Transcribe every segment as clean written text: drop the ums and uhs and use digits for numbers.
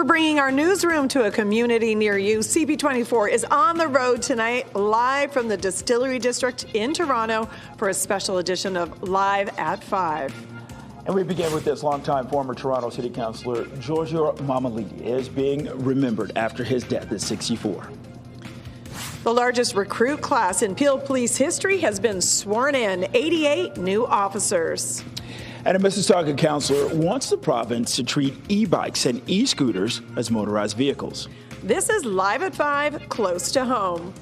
We're bringing our newsroom to a community near you. CP24 is on the road tonight, live from the Distillery District in Toronto for a special edition of Live at 5. And we begin with this. Longtime former Toronto City Councillor Giorgio Mammoliti is being remembered after his death at 64. The largest recruit class in Peel Police history has been sworn in, 88 new officers. And a Mississauga councillor wants the province to treat e-bikes and e-scooters as motorized vehicles. This is Live at 5, close to home.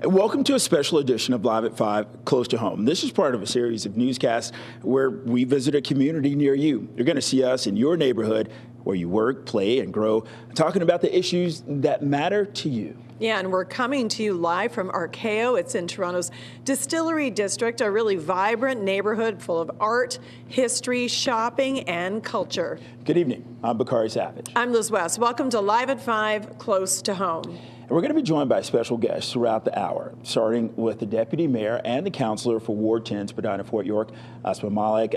Welcome to a special edition of Live at 5, Close to Home. This is part of a series of newscasts where we visit a community near you. You're going to see us in your neighborhood where you work, play, and grow, talking about the issues that matter to you. Yeah, and we're coming to you live from Arceo. It's in Toronto's Distillery District, a really vibrant neighborhood full of art, history, shopping, and culture. Good evening. I'm Bakari Savage. I'm Liz West. Welcome to Live at 5, Close to Home. And we're going to be joined by special guests throughout the hour, starting with the Deputy Mayor and the Councillor for Ward 10, Spadina-Fort York, Asma Malik.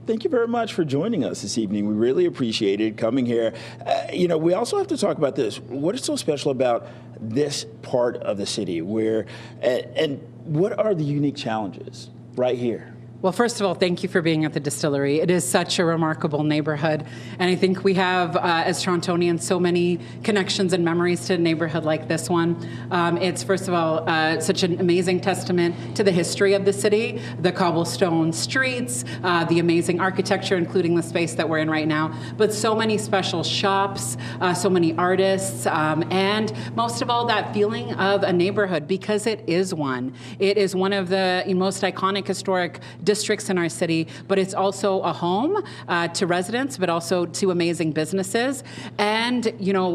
Thank you very much for joining us this evening. We really appreciated coming here. We also have to talk about this. What is so special about this part of the city? And what are the unique challenges right here? Well, first of all, thank you for being at the Distillery. It is such a remarkable neighborhood. And I think we have, as Torontonians, so many connections and memories to a neighborhood like this one. It's, first of all, such an amazing testament to the history of the city, the cobblestone streets, the amazing architecture, including the space that we're in right now, but so many special shops, so many artists, and most of all, that feeling of a neighborhood, because it is one. It is one of the most iconic historic districts in our city, but it's also a home to residents, but also to amazing businesses. And,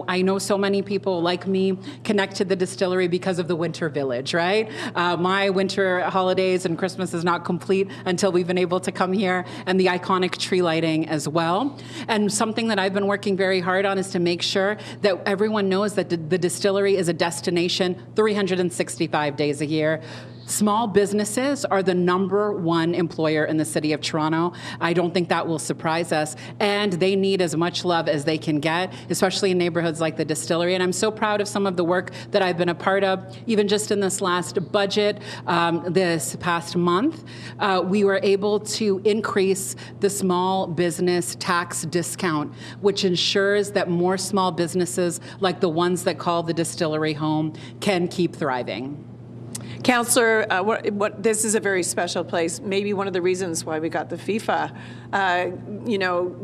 I know so many people like me connect to the Distillery because of the Winter Village, right? My winter holidays and Christmas is not complete until we've been able to come here, and the iconic tree lighting as well. And something that I've been working very hard on is to make sure that everyone knows that the Distillery is a destination 365 days a year. Small businesses are the #1 employer in the city of Toronto. I don't think that will surprise us. And they need as much love as they can get, especially in neighborhoods like the Distillery. And I'm so proud of some of the work that I've been a part of. Even just in this last budget, this past month, we were able to increase the small business tax discount, which ensures that more small businesses like the ones that call the Distillery home can keep thriving. Councillor, this is a very special place. Maybe one of the reasons why we got the FIFA,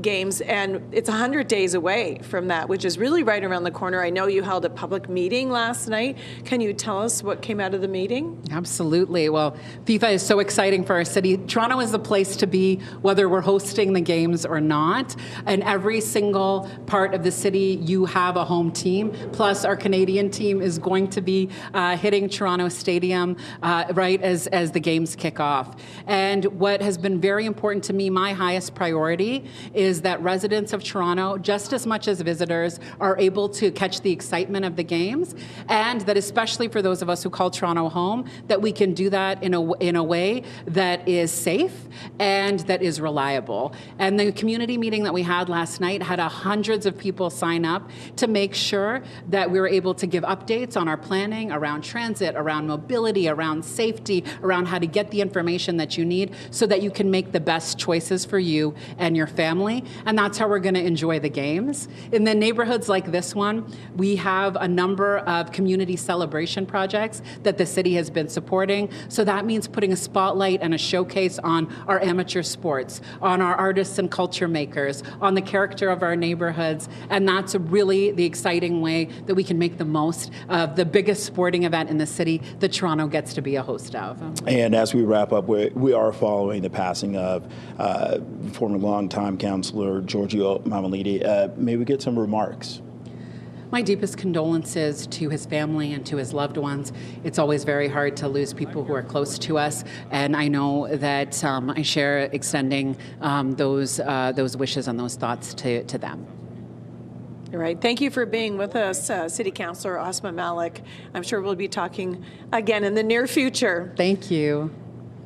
games, and it's 100 days away from that, which is really right around the corner. I know you held a public meeting last night. Can you tell us what came out of the meeting? Absolutely. Well, FIFA is so exciting for our city. Toronto is the place to be, whether we're hosting the games or not. And every single part of the city, you have a home team. Plus, our Canadian team is going to be hitting Toronto Stadium right as the games kick off. And what has been very important to me, my highest priority, is that residents of Toronto, just as much as visitors, are able to catch the excitement of the games, and that especially for those of us who call Toronto home, that we can do that in a way that is safe and that is reliable. And the community meeting that we had last night had hundreds of people sign up to make sure that we were able to give updates on our planning around transit, around mobility, around safety, around how to get the information that you need so that you can make the best choices for you and your family. And that's how we're going to enjoy the games. In the neighborhoods like this one, we have a number of community celebration projects that the city has been supporting. So that means putting a spotlight and a showcase on our amateur sports, on our artists and culture makers, on the character of our neighborhoods. And that's really the exciting way that we can make the most of the biggest sporting event in the city that Toronto gets to be a host of. And as we wrap up, we are following the passing of former longtime councillor Giorgio Mammoliti. May we get some remarks? My deepest condolences to his family and to his loved ones. It's always very hard to lose people who are close to us, and I know that I share extending those wishes and those thoughts to them. All right. Thank you for being with us, City Councillor Asma Malik. I'm sure we'll be talking again in the near future. Thank you.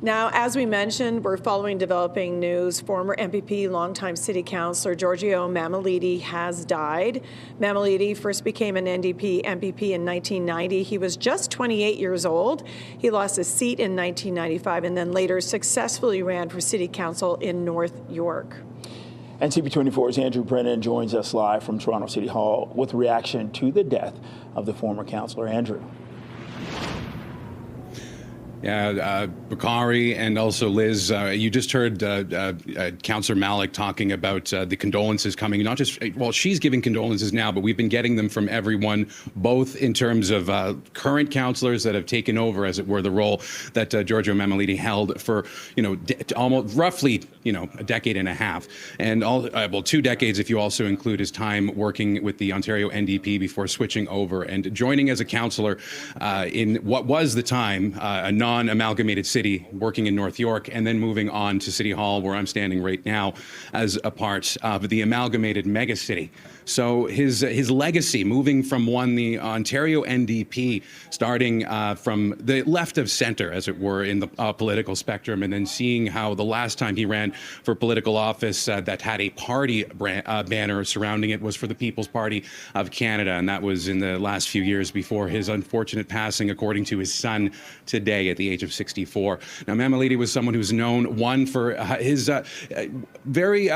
Now, as we mentioned, we're following developing news. Former MPP, longtime City Councillor Giorgio Mammoliti has died. Mammoliti first became an NDP MPP in 1990. He was just 28 years old. He lost his seat in 1995 and then later successfully ran for City Council in North York. And CP24's Andrew Brennan joins us live from Toronto City Hall with reaction to the death of the former councillor. Andrew. Yeah, Bakari and also Liz, you just heard Councillor Malik talking about the condolences coming, not just, well, she's giving condolences now, but we've been getting them from everyone, both in terms of current councillors that have taken over, as it were, the role that Giorgio Mammoliti held for, almost roughly, a decade and a half. And well, 2 decades if you also include his time working with the Ontario NDP before switching over and joining as a councillor in what was the time a non-amalgamated city, working in North York, and then moving on to City Hall, where I'm standing right now, as a part of the amalgamated megacity. So his legacy, moving from the Ontario NDP, starting from the left of centre, as it were, in the political spectrum, and then seeing how the last time he ran for political office that had a party banner surrounding it was for the People's Party of Canada, and that was in the last few years before his unfortunate passing, according to his son today at the age of 64. Now, Mammoliti was someone who's known, for his very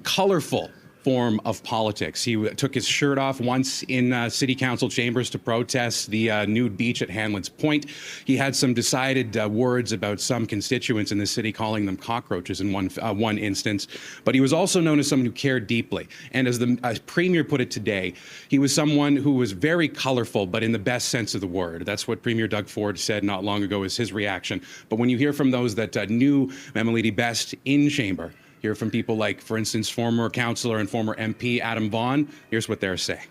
colorful form of politics. He took his shirt off once in city council chambers to protest the nude beach at Hanlon's Point. He had some decided words about some constituents in the city, calling them cockroaches in one instance. But he was also known as someone who cared deeply. And as the Premier put it today, he was someone who was very colorful, but in the best sense of the word. That's what Premier Doug Ford said not long ago as his reaction. But when you hear from those that knew Mammoliti best in chamber, hear from people like, for instance, former councillor and former MP Adam Vaughan. Here's what they're saying.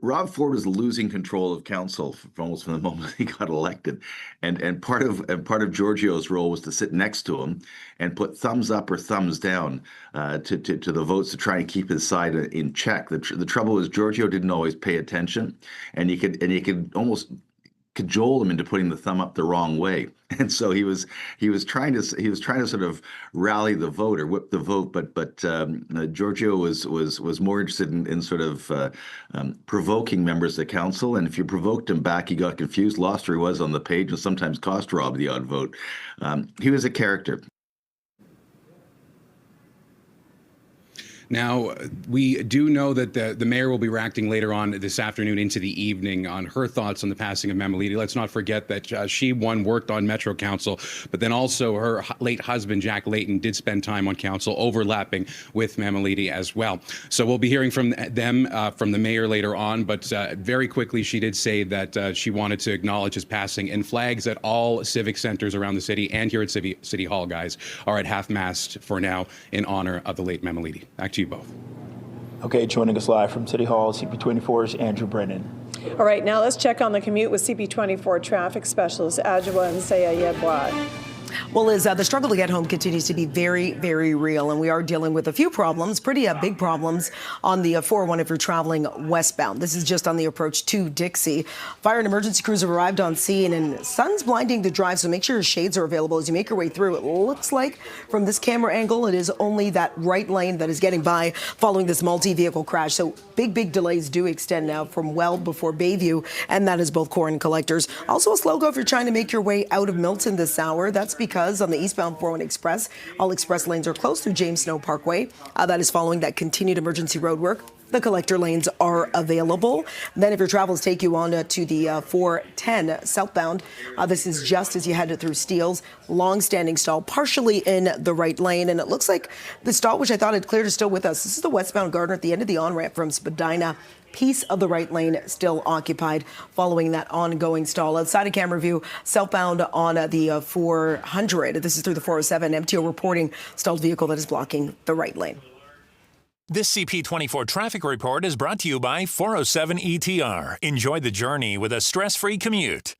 Rob Ford was losing control of council almost from the moment he got elected, and part of Giorgio's role was to sit next to him and put thumbs up or thumbs down to the votes to try and keep his side in check. The trouble is Giorgio didn't always pay attention, and he could almost cajole him into putting the thumb up the wrong way, and so he was trying to sort of rally the vote or whip the vote, but Giorgio was more interested in sort of provoking members of the council, and if you provoked him back, he got confused, lost where he was on the page, and sometimes cost Rob the odd vote. He was a character. Now, we do know that the mayor will be reacting later on this afternoon into the evening on her thoughts on the passing of Mammoliti. Let's not forget that she, worked on Metro Council, but then also her late husband, Jack Layton, did spend time on council, overlapping with Mammoliti as well. So we'll be hearing from them, from the mayor later on, but very quickly she did say that she wanted to acknowledge his passing, and flags at all civic centres around the city and here at City Hall, guys, are at half-mast for now in honour of the late Mammoliti. Back to you both. Okay, joining us live from City Hall, CP24's Andrew Brennan. All right, now let's check on the commute with CP24 traffic specialist Adjoa and Sayayedwad. Well, Liz, the struggle to get home continues to be very, very real, and we are dealing with a few problems, pretty big problems on the 401 if you're traveling westbound. This is just on the approach to Dixie. Fire and emergency crews have arrived on scene, and sun's blinding the drive, so make sure your shades are available as you make your way through. It looks like from this camera angle, it is only that right lane that is getting by following this multi-vehicle crash. So big delays do extend now from well before Bayview, and that is both core and collectors. Also a slow go if you're trying to make your way out of Milton this hour. That's because on the eastbound 401 Express, all express lanes are closed through James Snow Parkway. That is following that continued emergency road work. The collector lanes are available. Then if your travels take you on to the 410 southbound, this is just as you head through Steeles. Long-standing stall, partially in the right lane. And it looks like the stall, which I thought had cleared, is still with us. This is the westbound Gardner at the end of the on-ramp from Spadina. Piece of the right lane still occupied following that ongoing stall. Outside of camera view, southbound on the 400. This is through the 407. MTO reporting stalled vehicle that is blocking the right lane. This CP24 traffic report is brought to you by 407 ETR. Enjoy the journey with a stress-free commute.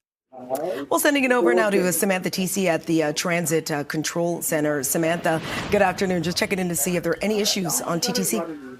Well, sending it over now to Samantha TC at the Transit Control Center. Samantha, good afternoon. Just checking in to see if there are any issues on TTC.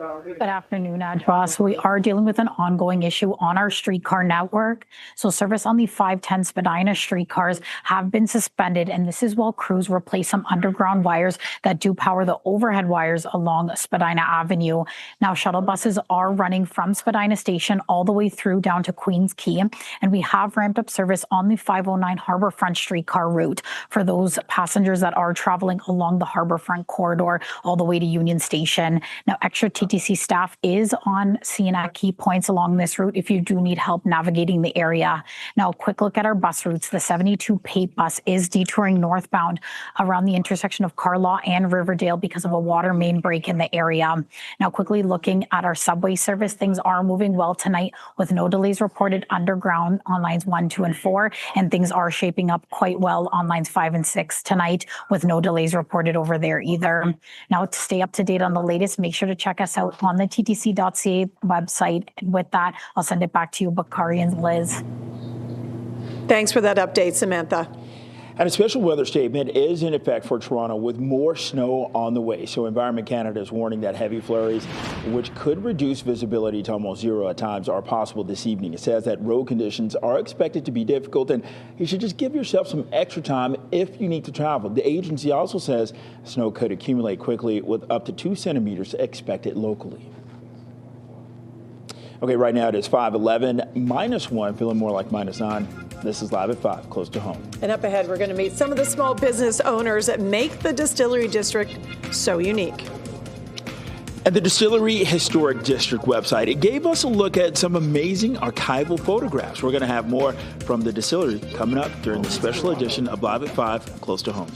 Good afternoon, Adwa. So we are dealing with an ongoing issue on our streetcar network. So service on the 510 Spadina streetcars have been suspended, and this is while crews replace some underground wires that do power the overhead wires along Spadina Avenue. Now, shuttle buses are running from Spadina Station all the way through down to Queens Quay, and we have ramped up service on the 509 Harbourfront streetcar route for those passengers that are traveling along the Harbourfront corridor all the way to Union Station. Now, extra TTC staff is on scene at key points along this route if you do need help navigating the area. Now, a quick look at our bus routes. The 72 Pape bus is detouring northbound around the intersection of Carlaw and Riverdale because of a water main break in the area. Now, quickly looking at our subway service, things are moving well tonight with no delays reported underground on lines 1, 2, and 4, and things are shaping up quite well on lines 5 and 6 tonight with no delays reported over there either. Now, to stay up to date on the latest, make sure to check us out on the ttc.ca website. And with that, I'll send it back to you, Bakari and Liz. Thanks for that update, Samantha. And a special weather statement is in effect for Toronto with more snow on the way. So Environment Canada is warning that heavy flurries, which could reduce visibility to almost zero at times, are possible this evening. It says that road conditions are expected to be difficult, and you should just give yourself some extra time if you need to travel. The agency also says snow could accumulate quickly with up to 2 centimeters expected locally. Okay, right now it is 5:11, -1, feeling more like -9. This is Live at 5, close to home. And up ahead, we're going to meet some of the small business owners that make the Distillery District so unique. At the Distillery Historic District website, it gave us a look at some amazing archival photographs. We're going to have more from the distillery coming up during the special edition of Live at 5, close to home.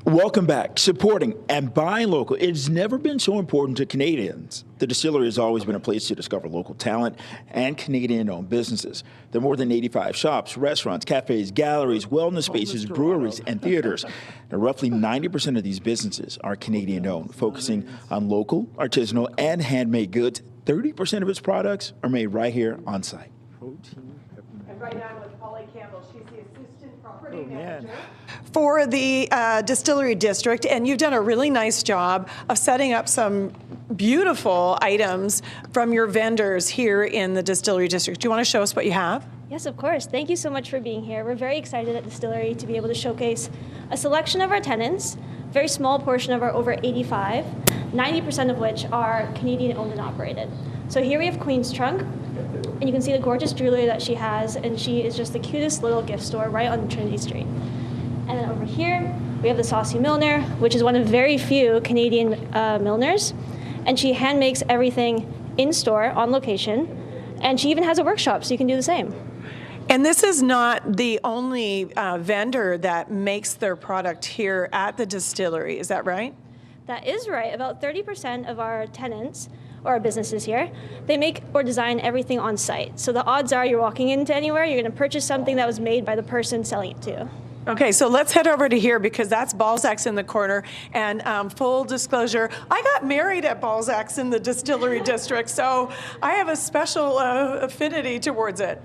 Welcome back. Supporting and buying local. It's never been so important to Canadians. The distillery has always been a place to discover local talent and Canadian-owned businesses. There are more than 85 shops, restaurants, cafes, galleries, wellness spaces, breweries, and theaters. Now, roughly 90% of these businesses are Canadian-owned, focusing on local, artisanal, and handmade goods. 30% of its products are made right here on site. And right now I'm with Polly Campbell. She's the assistant property manager for the Distillery District, and you've done a really nice job of setting up some beautiful items from your vendors here in the Distillery District. Do you want to show us what you have? Yes, of course. Thank you so much for being here. We're very excited at Distillery to be able to showcase a selection of our tenants, a very small portion of our over 85, 90% of which are Canadian owned and operated. So here we have Queen's Trunk, and you can see the gorgeous jewelry that she has, and she is just the cutest little gift store right on Trinity Street. And then over here, we have the Saucy Milliner, which is one of very few Canadian milliners. And she hand makes everything in store, on location. And she even has a workshop, so you can do the same. And this is not the only vendor that makes their product here at the distillery, is that right? That is right. About 30% of our tenants, or our businesses here, they make or design everything on site. So the odds are you're walking into anywhere, you're going to purchase something that was made by the person selling it to you. Okay, so let's head over to here because that's Balzac's in the corner. And full disclosure, I got married at Balzac's in the Distillery District, so I have a special affinity towards it.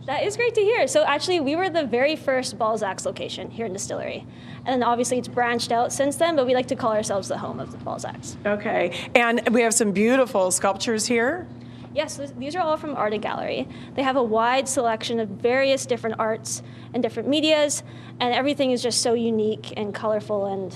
That is great to hear. So actually, we were the very first Balzac's location here in Distillery. And then obviously it's branched out since then, but we like to call ourselves the home of the Balzac's. Okay, and we have some beautiful sculptures here. Yes, these are all from Art Gallery. They have a wide selection of various different arts and different medias, and everything is just so unique and colorful and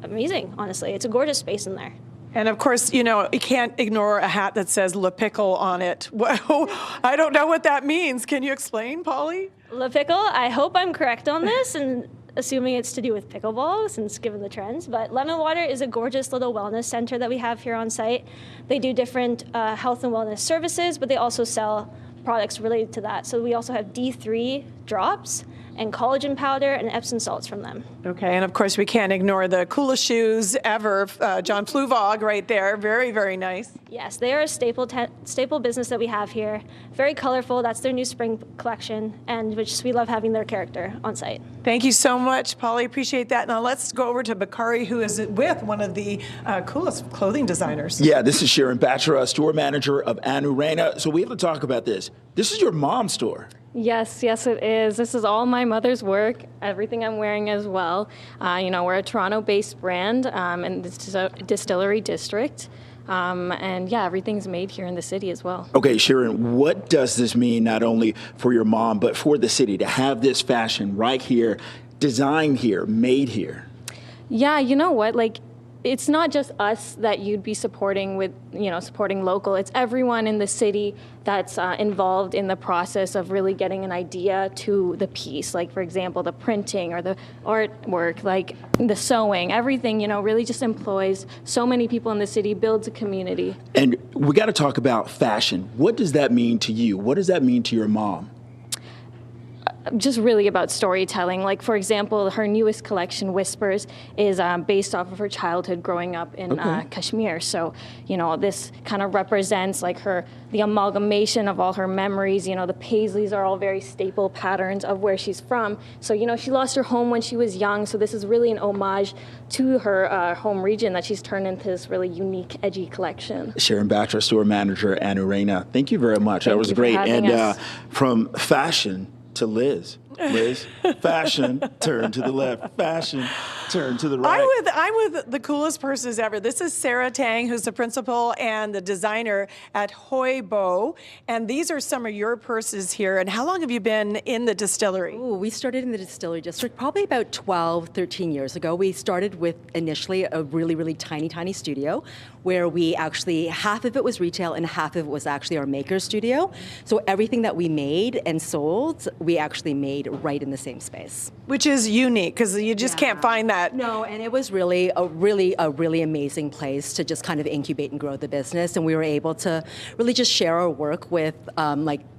amazing, honestly. It's a gorgeous space in there. And of course, you know, you can't ignore a hat that says Le Pickle on it. Well, I don't know what that means. Can you explain, Polly? Le Pickle, I hope I'm correct on this, and assuming it's to do with pickleball, since given the trends. But Lemon Water is a gorgeous little wellness center that we have here on site. They do different health and wellness services, but they also sell products related to that. So we also have D3 drops and collagen powder and Epsom salts from them. Okay, and of course we can't ignore the coolest shoes ever, John Fluvog right there. Very, very nice. Yes, they are a staple business that we have here. Very colorful. That's their new spring collection, and which we love having their character on site. Thank you so much, Polly. Appreciate that. Now let's go over to Bakari, who is with one of the coolest clothing designers. Yeah, this is Sharon Bachara, store manager of Anu Reina. So we have to talk about this. This is your mom's store. Yes, yes, it is. This is all my mother's work, everything I'm wearing as well. We're a Toronto-based brand in the Distillery District. And yeah, everything's made here in the city as well. Okay, Sharon, what does this mean not only for your mom, but for the city to have this fashion right here, designed here, made here? Yeah, you know what? It's not just us that you'd be supporting with, supporting local. It's everyone in the city that's involved in the process of really getting an idea to the piece. Like, for example, the printing or the artwork, like the sewing, everything, really just employs so many people in the city, builds a community. And we got to talk about fashion. What does that mean to you? What does that mean to your mom? Just really about storytelling. Like, for example, her newest collection, Whispers, is based off of her childhood growing up in Kashmir. So, this kind of represents the amalgamation of all her memories. The paisleys are all very staple patterns of where she's from. So, she lost her home when she was young. So this is really an homage to her home region that she's turned into this really unique, edgy collection. Sharon Batcher, store manager, and Urena, thank you very much. That was great. And from fashion to Liz, fashion, turn to the left, fashion, turn to the right. I'm with the coolest purses ever. This is Sarah Tang, who's the principal and the designer at Hoibo. And these are some of your purses here. And how long have you been in the distillery? Ooh, we started in the Distillery District probably about 12, 13 years ago. We started with initially a really, really tiny studio where we actually, half of it was retail and half of it was actually our maker studio. So everything that we made and sold, we actually made right in the same space. Which is unique because you just can't find that. No, and it was really a really amazing place to just kind of incubate and grow the business. And we were able to really just share our work with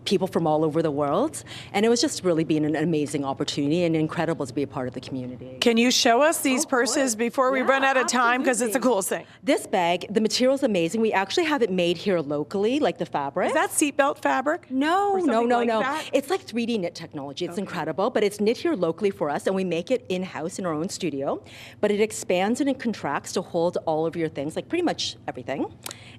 people from all over the world. And it was just really been an amazing opportunity and incredible to be a part of the community. Can you show us these purses before we run out of time? Because it's the coolest thing. This bag, the material's amazing. We actually have it made here locally, like the fabric. Is that seatbelt fabric? No. That? It's like 3D knit technology. It's incredible, but it's knit here locally for us, and we make it in-house in our own studio. But it expands and it contracts to hold all of your things, like pretty much everything.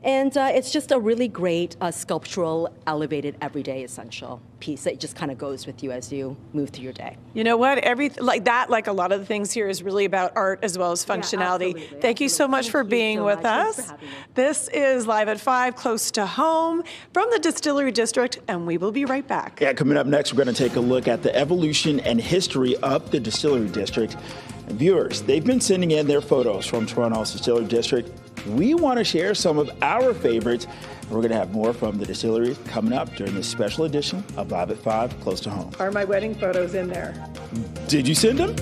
And it's just a really great sculptural, elevated, everyday essential piece that just kind of goes with you as you move through your day. You know what? Like a lot of the things here is really about art as well as functionality. Yeah, Thank you so much for being with us. Thanks for having me. This is Live at 5, close to home from the Distillery District, and we will be right back. Yeah, coming up next, we're going to take a look at the evolution and history of the Distillery District. And viewers, they've been sending in their photos from Toronto's Distillery District. We want to share some of our favorites. We're going to have more from the distillery coming up during this special edition of Live at 5, close to home. Are my wedding photos in there? Did you send them?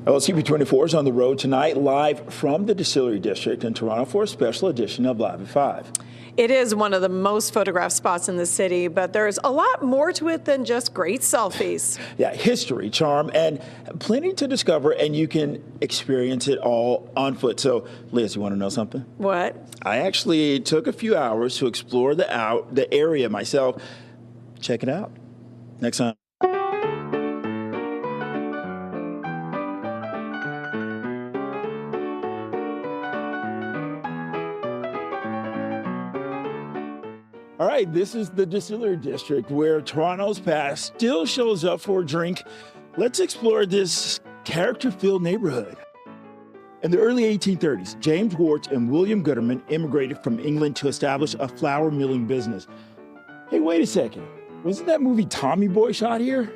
Well, CP24 is on the road tonight, live from the Distillery District in Toronto for a special edition of Live at 5. It is one of the most photographed spots in the city, but there's a lot more to it than just great selfies. Yeah, history, charm, and plenty to discover, and you can experience it all on foot. So, Liz, you want to know something? What? I actually took a few hours to explore the area myself. Check it out. Next time. All right, this is the Distillery District where Toronto's past still shows up for a drink. Let's explore this character-filled neighborhood. In the early 1830s, James Wart and William Gooderman immigrated from England to establish a flour milling business. Hey, wait a second. Wasn't that movie Tommy Boy shot here?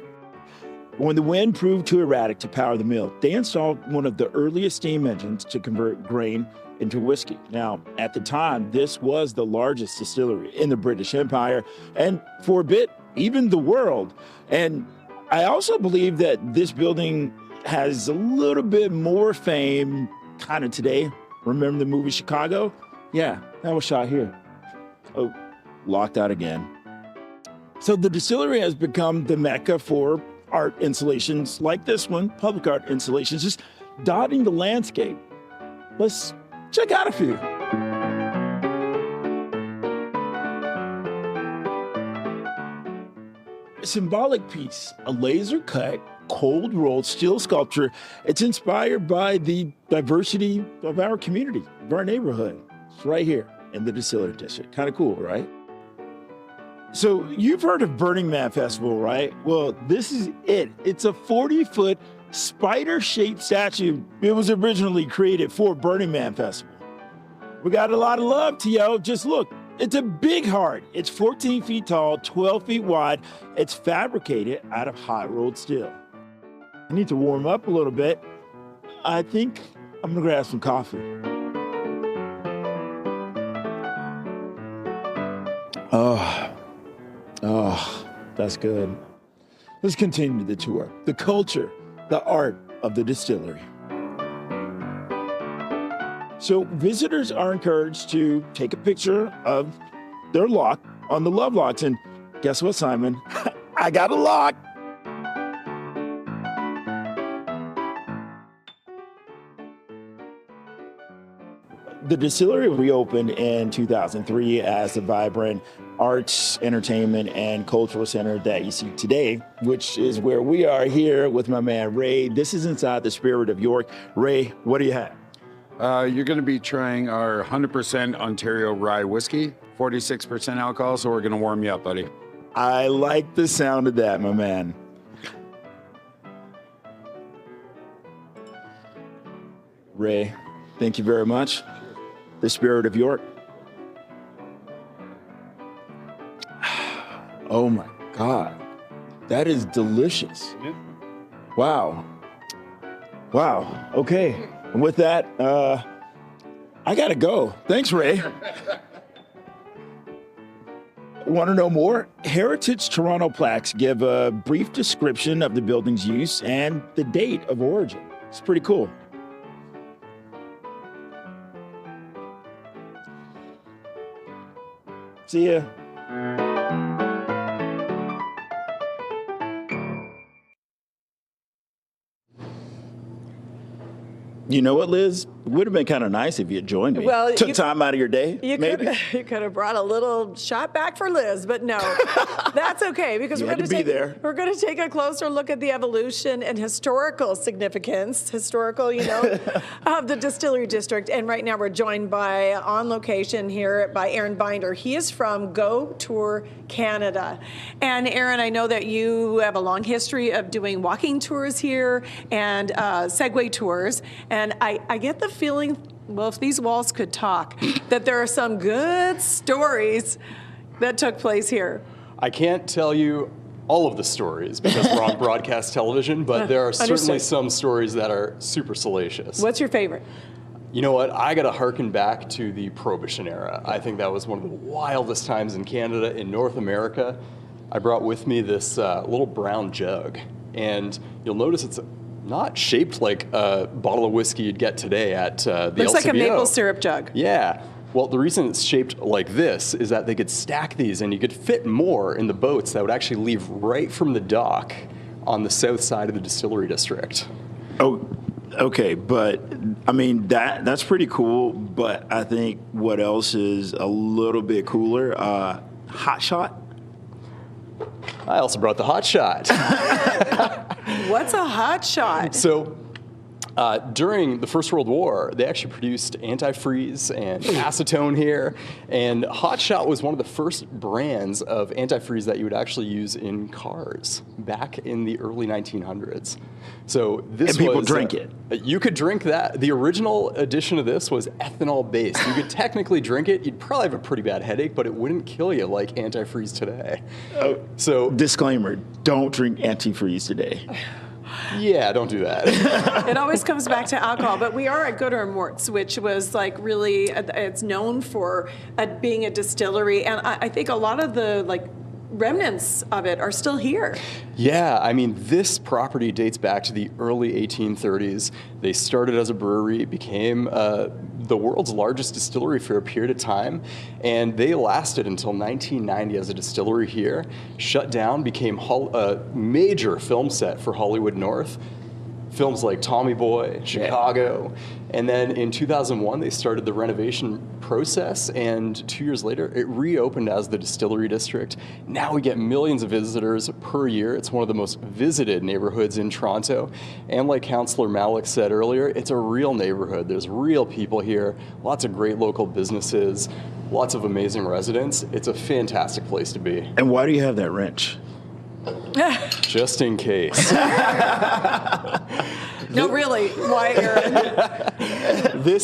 When the wind proved too erratic to power the mill, they installed one of the earliest steam engines to convert grain into whiskey. Now, at the time, this was the largest distillery in the British Empire, and for a bit, even the world. And I also believe that this building has a little bit more fame kind of today. Remember the movie Chicago? Yeah, that was shot here. Oh, locked out again. So the distillery has become the mecca for art installations like this one, public art installations, just dotting the landscape. Let's check out a few. A symbolic piece, a laser-cut cold rolled steel sculpture. It's inspired by the diversity of our community, of our neighborhood. It's right here in the Distillery District. Kind of cool, right? So you've heard of Burning Man Festival, right? Well, this is it. It's a 40-foot spider-shaped statue. It was originally created for Burning Man Festival. We got a lot of love, T.O. Just look. It's a big heart. It's 14 feet tall, 12 feet wide. It's fabricated out of hot-rolled steel. I need to warm up a little bit. I think I'm gonna grab some coffee. Oh, that's good. Let's continue the tour. The culture, the art of the distillery. So visitors are encouraged to take a picture of their lock on the love locks. And guess what, Simon? I got a lock. The distillery reopened in 2003 as the vibrant arts, entertainment, and cultural center that you see today, which is where we are here with my man Ray. This is inside the Spirit of York. Ray, what do you have? You're going to be trying our 100% Ontario rye whiskey, 46% alcohol, so we're going to warm you up, buddy. I like the sound of that, my man. Ray, thank you very much. The Spirit of York. Oh my God, that is delicious. Wow. Wow, okay. And with that, I gotta go. Thanks, Ray. Want to know more? Heritage Toronto plaques give a brief description of the building's use and the date of origin. It's pretty cool. See ya. You know what, Liz? It would have been kind of nice if you had joined me. Well, took time out of your day, maybe. You could have brought a little shot back for Liz, but no, that's okay because we're going to take a closer look at the evolution and historical significance, of the Distillery District. And right now we're joined by, on location here, by Aaron Binder. He is from Go Tour Canada. And Aaron, I know that you have a long history of doing walking tours here and Segway tours. And I get the feeling, well, if these walls could talk, that there are some good stories that took place here. I can't tell you all of the stories because we're on broadcast television, but there are certainly some stories that are super salacious. What's your favorite? You know what? I got to harken back to the Prohibition era. I think that was one of the wildest times in Canada, in North America. I brought with me this little brown jug, and you'll notice it's not shaped like a bottle of whiskey you'd get today at the LCBO. Looks like a maple syrup jug. Yeah. Well, the reason it's shaped like this is that they could stack these and you could fit more in the boats that would actually leave right from the dock on the south side of the Distillery District. Oh, okay. But, I mean, that's pretty cool. But I think what else is a little bit cooler, hot shot. I also brought the hot shot. What's a hot shot? So during the First World War, they actually produced antifreeze and acetone here. And hot shot was one of the first brands of antifreeze that you would actually use in cars back in the early 1900s. So this and people drink it. You could drink that. The original edition of this was ethanol based. You could technically drink it. You'd probably have a pretty bad headache, but it wouldn't kill you like antifreeze today. So disclaimer, don't drink antifreeze today. Yeah, don't do that. It always comes back to alcohol, but we are at Gooder and Mort's, which was like really, it's known for being a distillery, and I think a lot of the remnants of it are still here. Yeah, I mean, this property dates back to the early 1830s. They started as a brewery, became the world's largest distillery for a period of time, and they lasted until 1990 as a distillery here, shut down, became a major film set for Hollywood North. films like Tommy Boy, Chicago. And then in 2001, they started the renovation process, and 2 years later, it reopened as the Distillery District. Now we get millions of visitors per year. It's one of the most visited neighborhoods in Toronto. And like Councillor Malik said earlier, it's a real neighborhood. There's real people here, lots of great local businesses, lots of amazing residents. It's a fantastic place to be. And why do you have that wrench? Just in case. No, really. Why, Aaron?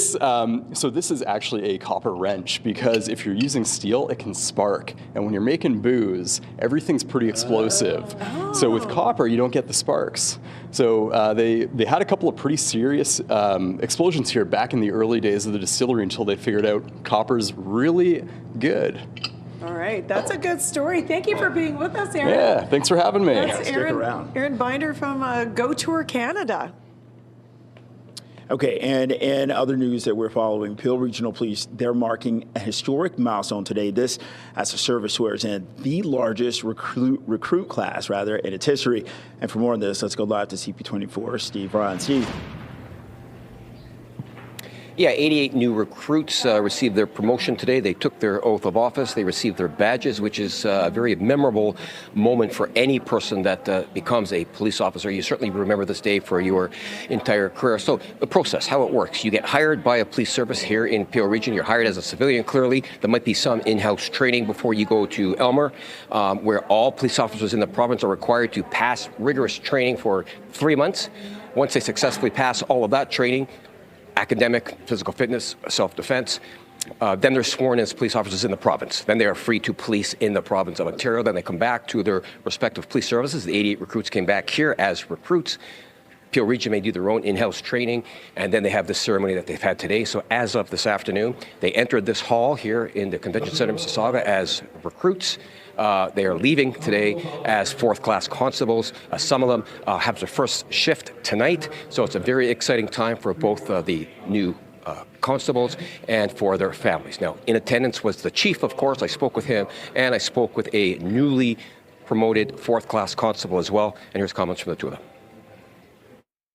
So this is actually a copper wrench, because if you're using steel, it can spark. And when you're making booze, everything's pretty explosive. So with copper, you don't get the sparks. So they had a couple of pretty serious explosions here back in the early days of the distillery until they figured out copper's really good. All right, that's a good story. Thank you for being with us, Aaron. Yeah, thanks for having me. That's Stick around. Aaron Binder from Go Tour Canada. Okay, and in other news that we're following, Peel Regional Police, they're marking a historic milestone today. This as the service swears in the largest recruit class, in its history. And for more on this, let's go live to CP24, Steve Ryan. Steve. Yeah, 88 new recruits received their promotion today. They took their oath of office. They received their badges, which is a very memorable moment for any person that becomes a police officer. You certainly remember this day for your entire career. So the process, how it works, you get hired by a police service here in Peel Region. You're hired as a civilian, clearly. There might be some in-house training before you go to Elmer, where all police officers in the province are required to pass rigorous training for 3 months. Once they successfully pass all of that training, academic, physical fitness, self-defense. Then they're sworn as police officers in the province. Then they are free to police in the province of Ontario. Then they come back to their respective police services. The 88 recruits came back here as recruits. Peel Region may do their own in-house training, and then they have this ceremony that they've had today. So as of this afternoon, they entered this hall here in the Convention Centre, Mississauga, as recruits. They are leaving today as fourth-class constables. Some of them have their first shift tonight, so it's a very exciting time for both the new constables and for their families. Now, in attendance was the chief, of course. I spoke with him, and I spoke with a newly promoted fourth-class constable as well, and here's comments from the two of them.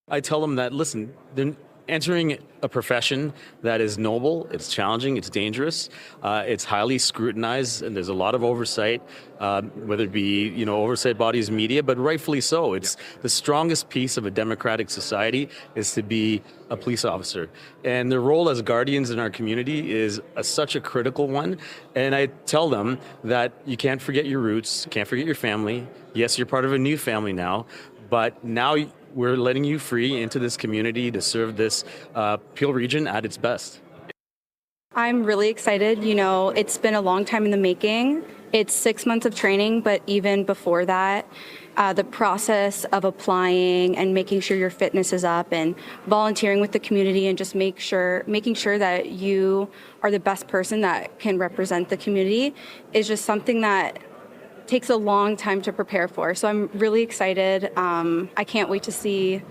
I tell them that, listen, they're entering a profession that is noble, it's challenging, it's dangerous, it's highly scrutinized, and there's a lot of oversight, whether it be, oversight bodies, media, but rightfully so. It's the strongest piece of a democratic society is to be a police officer. And their role as guardians in our community is such a critical one. And I tell them that you can't forget your roots, can't forget your family. Yes, you're part of a new family now, but now we're letting you free into this community to serve this Peel Region at its best. I'm really excited. It's been a long time in the making. It's 6 months of training, but even before that, the process of applying and making sure your fitness is up and volunteering with the community and just making sure that you are the best person that can represent the community is just something that takes a long time to prepare for. So I'm really excited. I can't wait to see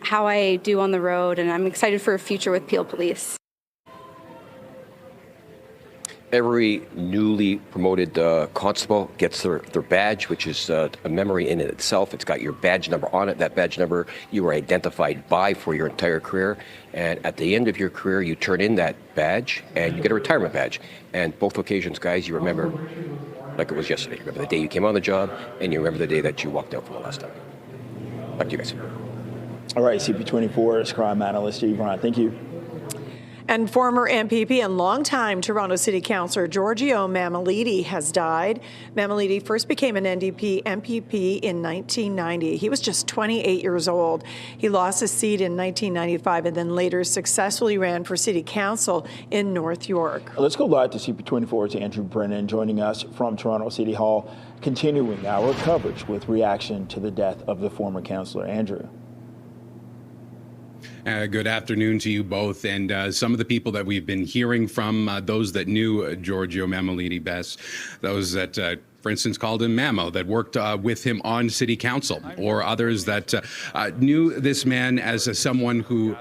how I do on the road, and I'm excited for a future with Peel Police. Every newly promoted constable gets their badge, which is a memory in itself. It's got your badge number on it. That badge number you are identified by for your entire career. And at the end of your career, you turn in that badge and you get a retirement badge. And both occasions, guys, you remember like it was yesterday. You remember the day you came on the job, and you remember the day that you walked out for the last time. Back to you guys. All right, CP24 crime analyst Steve Ryan. Thank you. And former MPP and longtime Toronto City Councillor Giorgio Mammoliti has died. Mammoliti first became an NDP MPP in 1990. He was just 28 years old. He lost his seat in 1995 and then later successfully ran for City Council in North York. Let's go live to CP24's Andrew Brennan joining us from Toronto City Hall, continuing our coverage with reaction to the death of the former councillor. Andrew. Good afternoon to you both. And some of the people that we've been hearing from, those that knew Giorgio Mammoliti best, those that, for instance, called him Mammo, that worked with him on City Council, or others that knew this man as someone who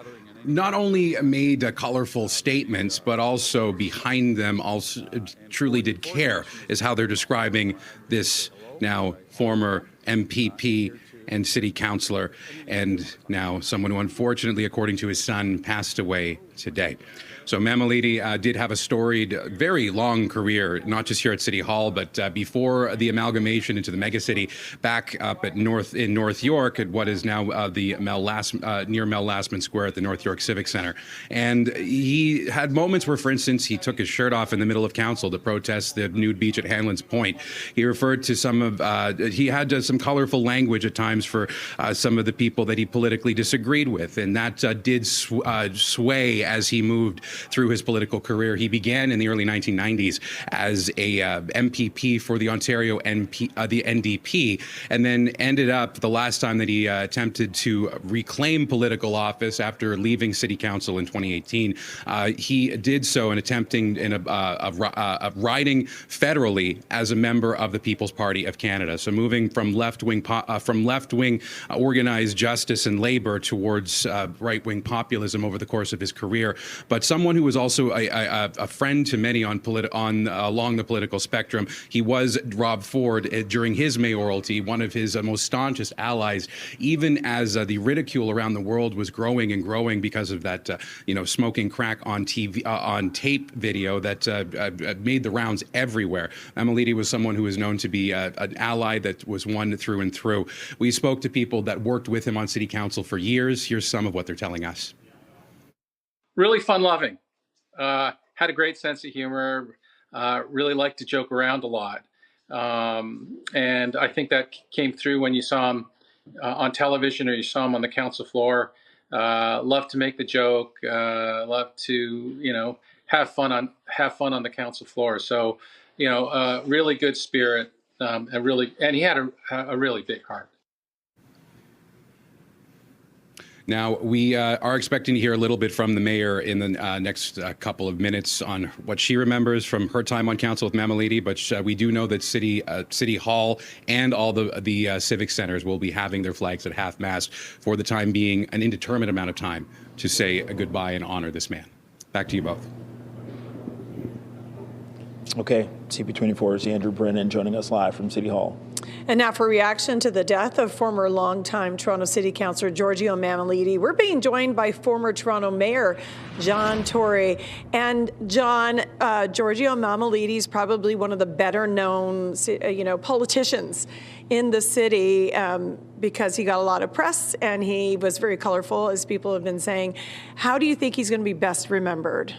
not only made colorful statements, but also behind them also truly did care, is how they're describing this now former MPP and city councillor, and now someone who, unfortunately, according to his son, passed away today. So Mammoliti did have a storied, very long career, not just here at City Hall, but before the amalgamation into the megacity, back up at North York, at what is now the near Mel Lastman Square at the North York Civic Center. And he had moments where, for instance, he took his shirt off in the middle of council to protest the nude beach at Hanlon's Point. He referred to he had some colorful language at times for some of the people that he politically disagreed with, and that did sway as he moved through his political career. He began in the early 1990s as a MPP for the Ontario the NDP, and then ended up the last time that he attempted to reclaim political office after leaving City Council in 2018. He did so in attempting riding federally as a member of the People's Party of Canada. So moving from left-wing organized justice and labor towards right-wing populism over the course of his career, but someone who was also a friend to many along the political spectrum. He was Rob Ford during his mayoralty, one of his most staunchest allies, even as the ridicule around the world was growing and growing because of that, smoking crack on TV, on tape video that made the rounds everywhere. Mammoliti was someone who was known to be an ally that was one through and through. We spoke to people that worked with him on City Council for years. Here's some of what they're telling us. Really fun-loving. Had a great sense of humor. Really liked to joke around a lot. And I think that came through when you saw him on television or you saw him on the council floor. Loved to make the joke. Loved to, have fun on the council floor. So, really good spirit. And he had a really big heart. Now, we are expecting to hear a little bit from the mayor in the next couple of minutes on what she remembers from her time on council with Mammoliti, but we do know that City Hall and all the civic centers will be having their flags at half-mast for the time being, an indeterminate amount of time to say a goodbye and honor this man. Back to you both. Okay, CP24's Andrew Brennan joining us live from City Hall. And now for reaction to the death of former longtime Toronto City Councillor Giorgio Mammoliti, we're being joined by former Toronto Mayor John Tory. And John, Giorgio Mammoliti is probably one of the better known, politicians in the city because he got a lot of press and he was very colorful, as people have been saying. How do you think he's going to be best remembered?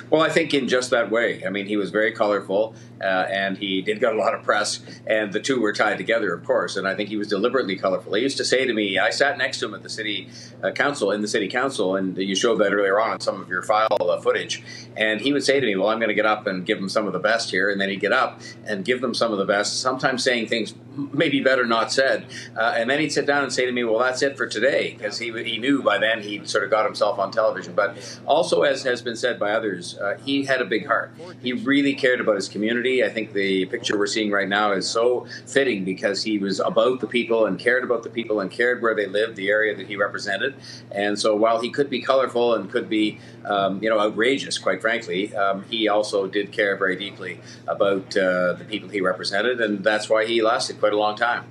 Well, I think in just that way. I mean, he was very colorful, and he did get a lot of press, and the two were tied together, of course, and I think he was deliberately colorful. He used to say to me, I sat next to him at the city council, and you showed that earlier on in some of your file footage, and he would say to me, well, I'm going to get up and give them some of the best here, and then he'd get up and give them some of the best, sometimes saying things maybe better not said, and then he'd sit down and say to me, well, that's it for today, because he knew by then he'd sort of got himself on television. But also, as has been said by others, he had a big heart. He really cared about his community. I think the picture we're seeing right now is so fitting because he was about the people and cared about the people and cared where they lived, the area that he represented. And so while he could be colorful and could be, outrageous, quite frankly, he also did care very deeply about the people he represented, and that's why he lasted quite a long time.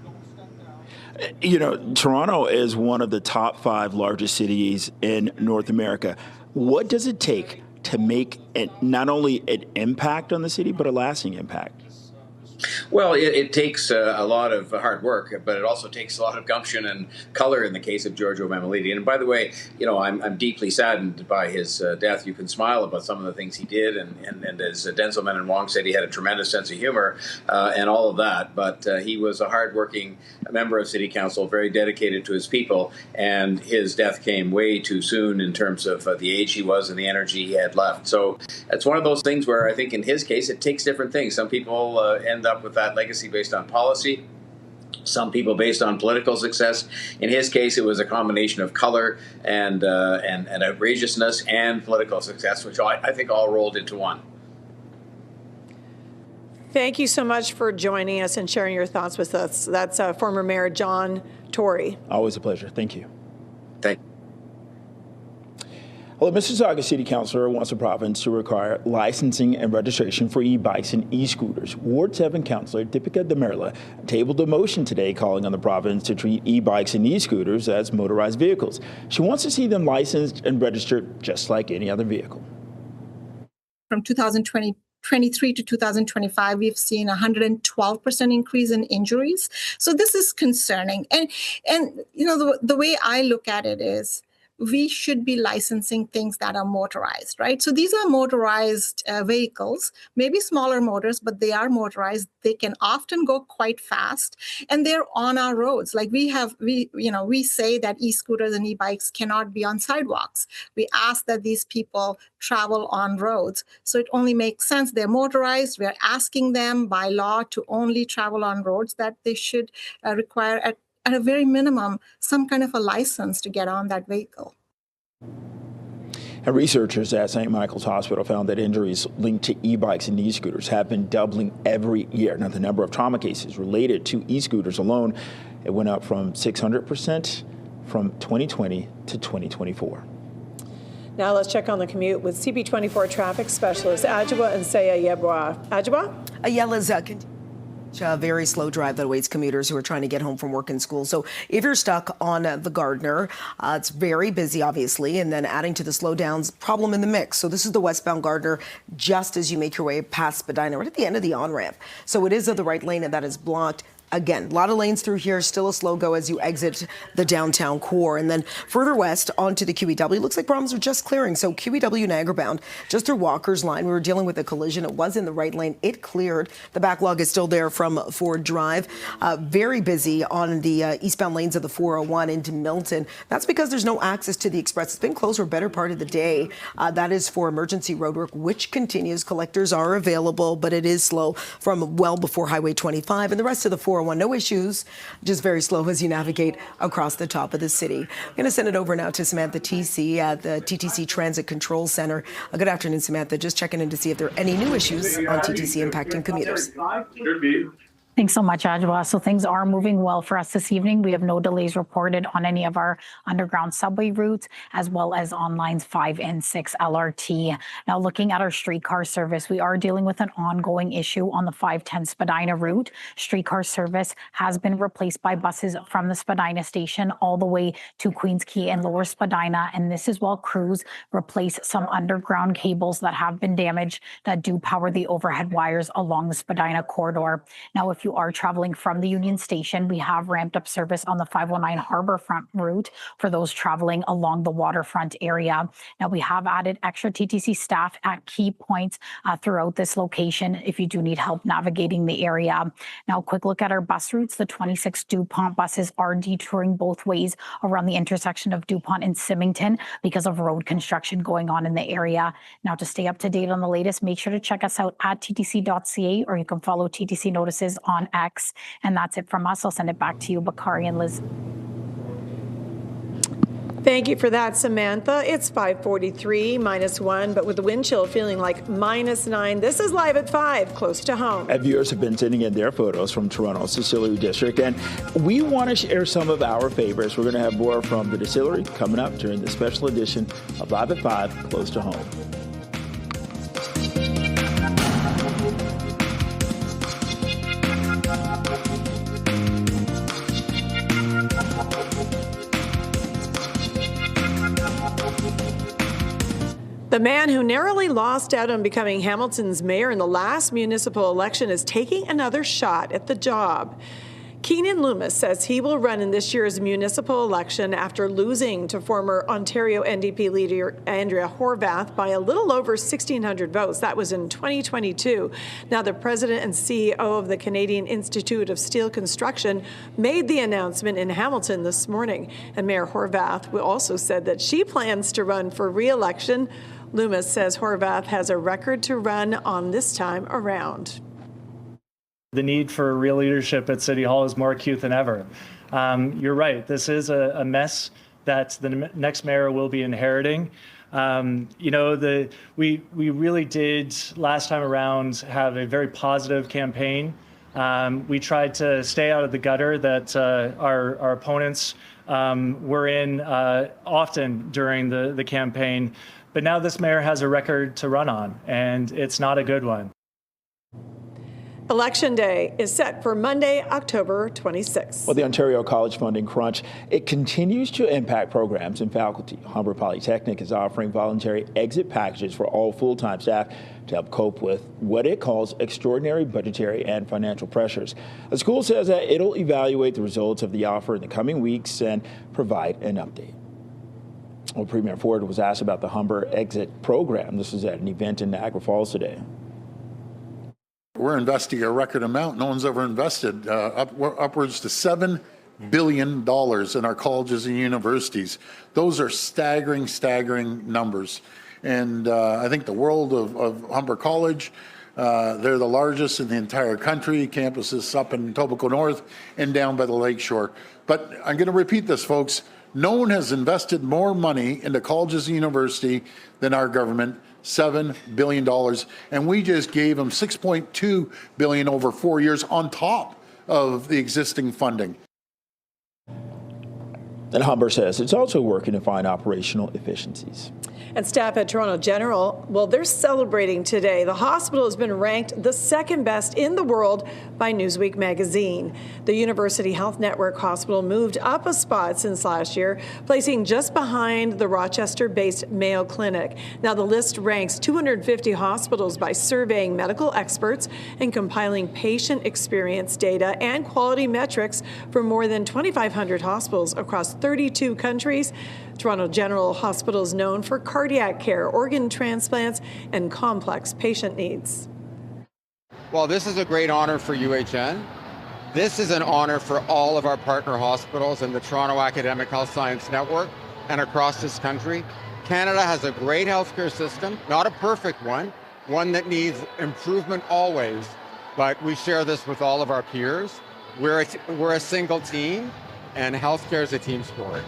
Toronto is one of the top 5 largest cities in North America. What does it take to make it not only an impact on the city, but a lasting impact? Well, it takes a lot of hard work, but it also takes a lot of gumption and color in the case of Giorgio Mammoliti. And by the way, I'm deeply saddened by his death. You can smile about some of the things he did, and as Denzelman and Wong said, he had a tremendous sense of humor and all of that. But he was a hardworking member of City Council, very dedicated to his people, and his death came way too soon in terms of the age he was and the energy he had left. So it's one of those things where I think in his case it takes different things. Some people end up with that legacy based on policy, some people based on political success. In his case, it was a combination of color and outrageousness and political success, which I think all rolled into one. Thank you so much for joining us and sharing your thoughts with us. That's former Mayor John Tory. Always a pleasure. Thank you. Thank you. Well, the Mississauga City Councillor wants the province to require licensing and registration for e-bikes and e-scooters. Ward 7 Councillor Deepika Demerla tabled a motion today calling on the province to treat e-bikes and e-scooters as motorized vehicles. She wants to see them licensed and registered just like any other vehicle. From 2023 to 2025, we've seen 112% increase in injuries. So this is concerning. And you know, the way I look at it is, we should be licensing things that are motorized, right? So these are motorized vehicles, maybe smaller motors, but they are motorized. They can often go quite fast, and they're on our roads. Like we say that e-scooters and e-bikes cannot be on sidewalks. We ask that these people travel on roads. So it only makes sense. They're motorized. We're asking them by law to only travel on roads, that they should require at a very minimum some kind of a license to get on that vehicle. And researchers at St. Michael's Hospital found that injuries linked to e-bikes and e-scooters have been doubling every year. Now, the number of trauma cases related to e-scooters alone, it went up from 600% from 2020 to 2024. Now let's check on the commute with CP24 traffic specialist Ajwa and Saya Yebwa. Ajwa? Ayala's a very slow drive that awaits commuters who are trying to get home from work and school. So if you're stuck on the Gardiner, it's very busy, obviously, and then adding to the slowdowns problem in the mix. So this is the westbound Gardiner just as you make your way past Spadina, right at the end of the on-ramp. So it is the right lane and that is blocked. Again, a lot of lanes through here, still a slow go as you exit the downtown core. And then further west onto the QEW, looks like problems are just clearing. So QEW Niagara bound, just through Walker's line, we were dealing with a collision. It was in the right lane. It cleared. The backlog is still there from Ford Drive. Very busy on the eastbound lanes of the 401 into Milton. That's because there's no access to the express. It's been closed for a better part of the day. That is for emergency roadwork, which continues. Collectors are available, but it is slow from well before Highway 25. And the rest of the 401, no issues, just very slow as you navigate across the top of the city. I'm going to send it over now to Samantha TC at the TTC Transit Control Center. Good afternoon, Samantha. Just checking in to see if there are any new issues on TTC impacting commuters. Thanks so much, Ajwa. So things are moving well for us this evening. We have no delays reported on any of our underground subway routes, as well as on lines 5 and 6 LRT. Now, looking at our streetcar service, we are dealing with an ongoing issue on the 510 Spadina route. Streetcar service has been replaced by buses from the Spadina station all the way to Queens Quay and Lower Spadina. And this is while crews replace some underground cables that have been damaged that do power the overhead wires along the Spadina corridor. Now, if you are traveling from the Union Station, we have ramped up service on the 509 Harbourfront route for those traveling along the waterfront area. Now, we have added extra TTC staff at key points throughout this location if you do need help navigating the area. Now, a quick look at our bus routes. The 26 DuPont buses are detouring both ways around the intersection of DuPont and Symington because of road construction going on in the area. Now, to stay up to date on the latest, make sure to check us out at ttc.ca, or you can follow TTC Notices on X. And that's it from us. I'll send it back to you, Bakari and Liz. Thank you for that, Samantha. It's 5:43, -1, but with the wind chill feeling like -9. This is Live at 5, close to home. And viewers have been sending in their photos from Toronto's Distillery District, and we want to share some of our favorites. We're going to have more from the Distillery coming up during the special edition of Live at 5, close to home. The man who narrowly lost out on becoming Hamilton's mayor in the last municipal election is taking another shot at the job. Keenan Loomis says he will run in this year's municipal election after losing to former Ontario NDP leader Andrea Horwath by a little over 1,600 votes. That was in 2022. Now, the president and CEO of the Canadian Institute of Steel Construction made the announcement in Hamilton this morning. And Mayor Horwath also said that she plans to run for re-election. Loomis says Horwath has a record to run on this time around. The need for real leadership at City Hall is more acute than ever. You're right. This is a mess that the next mayor will be inheriting. We really did last time around have a very positive campaign We tried to stay out of the gutter that our opponents were in often during the campaign. But now this mayor has a record to run on, and it's not a good one. Election Day is set for Monday, October 26th. Well, the Ontario College funding crunch, it continues to impact programs and faculty. Humber Polytechnic is offering voluntary exit packages for all full-time staff to help cope with what it calls extraordinary budgetary and financial pressures. The school says that it'll evaluate the results of the offer in the coming weeks and provide an update. Well, Premier Ford was asked about the Humber exit program. This was at an event in Niagara Falls today. We're investing a record amount. No one's ever invested upwards to $7 billion in our colleges and universities. Those are staggering, staggering numbers. And I think the world of Humber College, they're the largest in the entire country. Campuses up in Etobicoke North and down by the lakeshore. But I'm going to repeat this, folks. No one has invested more money into colleges and university than our government. $7 billion, and we just gave them $6.2 billion over 4 years on top of the existing funding. And Humber says it's also working to find operational efficiencies. And staff at Toronto General, well, they're celebrating today. The hospital has been ranked the second best in the world by Newsweek magazine. The University Health Network Hospital moved up a spot since last year, placing just behind the Rochester-based Mayo Clinic. Now, the list ranks 250 hospitals by surveying medical experts and compiling patient experience data and quality metrics for more than 2,500 hospitals across 32 countries. Toronto General Hospital is known for cardiac care, organ transplants, and complex patient needs. Well, this is a great honor for UHN. This is an honor for all of our partner hospitals in the Toronto Academic Health Science Network and across this country. Canada has a great healthcare system, not a perfect one that needs improvement always, but we share this with all of our peers. We're a single team, and healthcare is a team sport.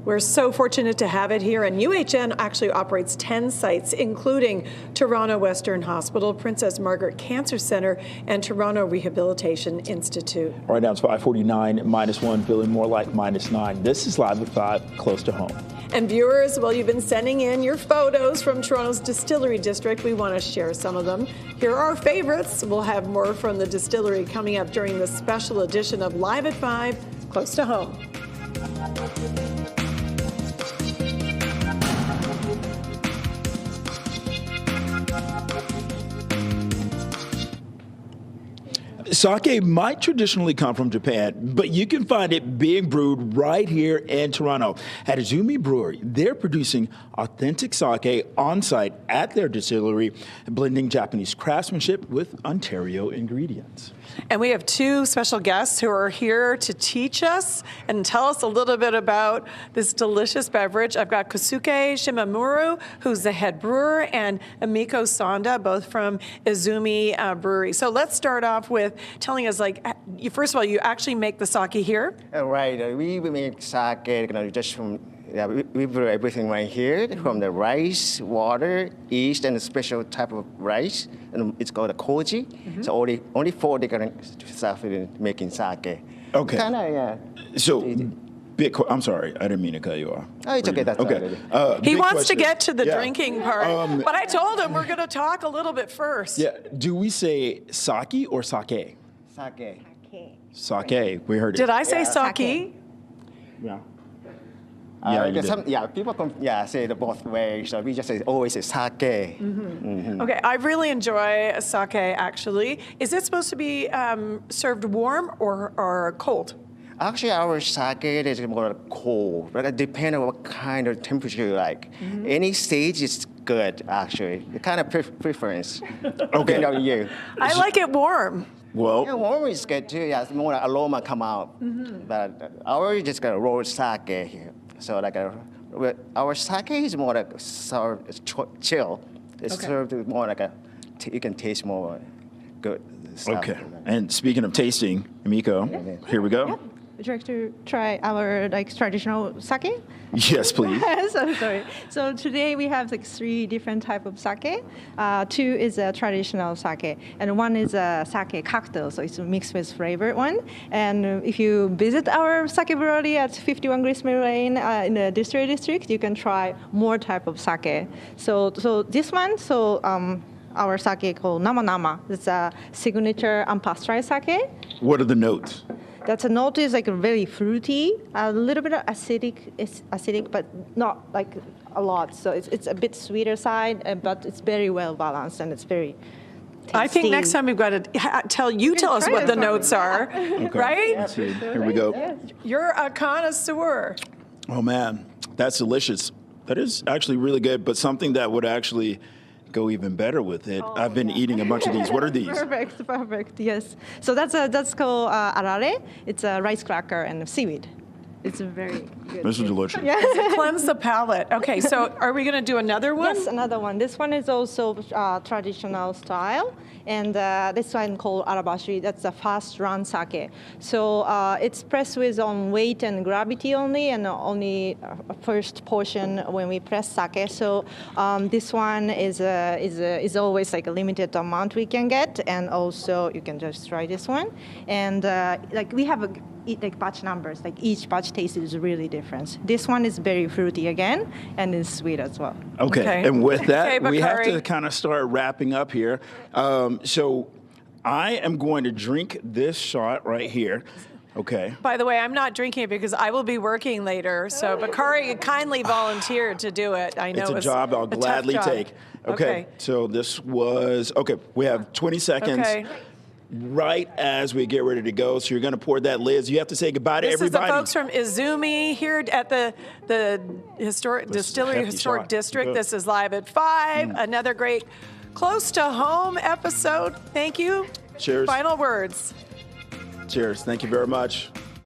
We're so fortunate to have it here, and UHN actually operates 10 sites, including Toronto Western Hospital, Princess Margaret Cancer Centre, and Toronto Rehabilitation Institute. Right now it's 5:49, -1, feeling more like -9. This is Live at 5, close to home. And viewers, well, you've been sending in your photos from Toronto's Distillery District. We want to share some of them. Here are our favorites. We'll have more from the distillery coming up during this special edition of Live at 5, close to home. Sake might traditionally come from Japan, but you can find it being brewed right here in Toronto. At Izumi Brewery, they're producing authentic sake on-site at their distillery, blending Japanese craftsmanship with Ontario ingredients. And we have two special guests who are here to teach us and tell us a little bit about this delicious beverage. I've got Kosuke Shimamura, who's the head brewer, and Emiko Sonda, both from Izumi Brewery. So let's start off with telling us, first of all, you actually make the sake here? Right. We make sake just from, we brew everything right here, from the rice, water, yeast, and a special type of rice. And it's called a koji. Mm-hmm. So only 4 different stuff in making sake. Okay. Yeah. So, I'm sorry, I didn't mean to cut you off. Oh, it's okay. That's okay. He wants to get to the drinking part, but I told him we're going to talk a little bit first. Yeah. Do we say sake or sake? Sake. Sake. We heard it. Did I say sake? Yeah. People say it both ways. So we just always say sake. Mm-hmm. Mm-hmm. Okay, I really enjoy sake. Actually, is it supposed to be served warm or cold? Actually, our sake is more cold, but it depends on what kind of temperature you like. Mm-hmm. Any stage is good, actually. The kind of preference. Okay. On you. I like it warm. Well, yeah, warm is good too. Yeah, it's more aroma come out. Mm-hmm. But ours just got raw sake here. So our sake is more like sour, chill. It's served more like you can taste more good stuff. Okay. And speaking of tasting, Emiko, here we go. Yep. Would you like to try our traditional sake? Yes, please. So sorry. So today we have 3 different type of sake. 2 is a traditional sake, and 1 is a sake cocktail. So it's a mixed with flavored one. And if you visit our sake brewery at 51 Gristmill Lane in the Distillery District, you can try more type of sake. So this one, our sake called Nama Nama. It's a signature unpasteurized sake. What are the notes? That's a note is very fruity, a little bit of acidic. It's acidic, but not a lot. So it's a bit sweeter side, but it's very well balanced and it's very tasty. I think next time we've got to tell us what the notes are, right? Let's see. Here we go. You're a connoisseur. Oh man, that's delicious. That is actually really good, but something that would actually go even better with it. I've been eating a bunch of these. What are these? Perfect. Yes. So that's called arare. It's a rice cracker and seaweed. It's a very good. This is delicious. Yes. It cleanse the palate. Okay, so are we going to do another one? Yes, another one. This one is also traditional style, and this one called arabashi. That's a fast run sake. So it's pressed with on weight and gravity only, and only first portion when we press sake. So this one is always a limited amount we can get, and also you can just try this one. And we have batch numbers. Each batch taste is really different. This one is very fruity again, and is sweet as well. Okay. And with that, we have to kind of start wrapping up here. So I am going to drink this shot right here. Okay. By the way, I'm not drinking it because I will be working later. So Bakari kindly volunteered to do it. I know it's a job I'll gladly take. Okay. So this was, we have 20 seconds. Okay. Right as we get ready to go. So you're going to pour that, Liz. You have to say goodbye to everybody. This is the folks from Izumi here at the Distillery Historic District. This is Live at 5. Another great close to home episode. Thank you. Cheers. Final words. Cheers. Thank you very much.